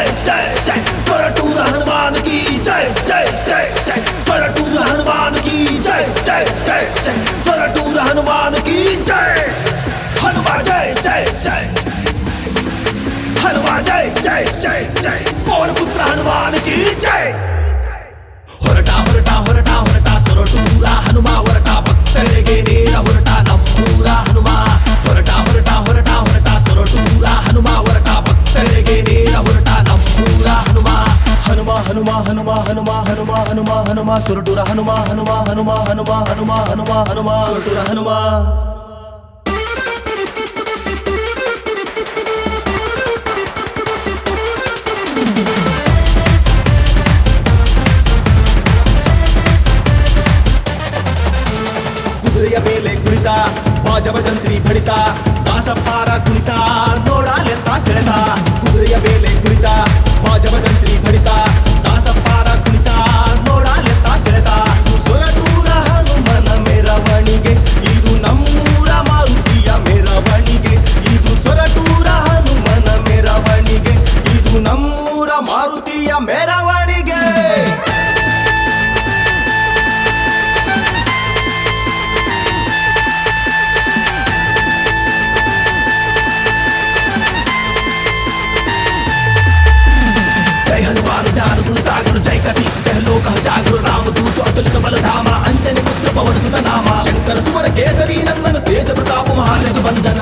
जय जय जय सोरठूर हनुमान की जय जय जय जय सोरठूर हनुमान की जय जय जय जय सोरठूर हनुमान की जय हनुमान जय जय जय हनुमान जय जय जय जय पवन पुत्र हनुमान की जय ಹೊರಟಾ ಹೊರಟಾ ಹೊರಟಾ ಹೊರಟಾ ಸೊರಟೂರ ಹನುಮ ಹೊರಟಾ ಭಕ್ತರಿಗೆ ನೇರ ಹೊರಟಾ ನಮ್ಮೂರ ಹನುಮ ಹೊರಟಾ ಹೊರಟಾ ಹೊರಟಾ ಹೊರಟಾ ಸೊರಟೂರ ಹನುಮ ಹೊರಟಾ ಭಕ್ತರಿಗೆ ನೇರ ಹೊರಟಾ ನಮ್ಮೂರ ಹನುಮ ಹನುಮ ಹನುಮ ಹನುಮ ಹನುಮ ಹನುಮ ಹನುಮ ಹನುಮ ಸೊರಟೂರ ಹನುಮ ಹನುಮ ಹನುಮ ಹನುಮ ಹನುಮ ಹನುಮ ಹನುಮ ಸೊರಟೂರ ಹನುಮ ಕುದುರೆಯ ಮೇಲೆ ಕುಳಿತ ಬಾಜವಜಂತ್ರಿ ಬಡಿತ ದಾಸಪಾರ ಕುಣಿತ ನೋಡಲೆತ್ತ ಸೆಳೆತ ಕುದುರೆಯ ಮೇಲೆ ಕುಳಿತ ಬಾಜವಜಂತ್ರಿ ಬಡಿತ ದಾಸಪಾರ ಕುಣಿತ ನೋಡಲೆತ್ತ ಸೆಳೆತ ಸೊರಟೂರ ಹನುಮನ ಮೆರವಣಿಗೆ ಇದು ನಮ್ಮೂರ ಮಾರುತಿಯ ಮೆರವಣಿಗೆ ಇದು ಸೊರಟೂರ ಹನುಮನ ಮೆರವಣಿಗೆ ಇದು ನಮ್ಮೂರ ಮಾರುತಿಯ ಮೆರವಣಿಗೆ जय हनुमान ज्ञान गुण सागर जय कपीस लोक जागर रामदूत अतुलित बलधामा अंजनी पुत्र पवन सुत नामा शंकर सुवर केसरी नंदन तेज प्रताप महाजग बंदन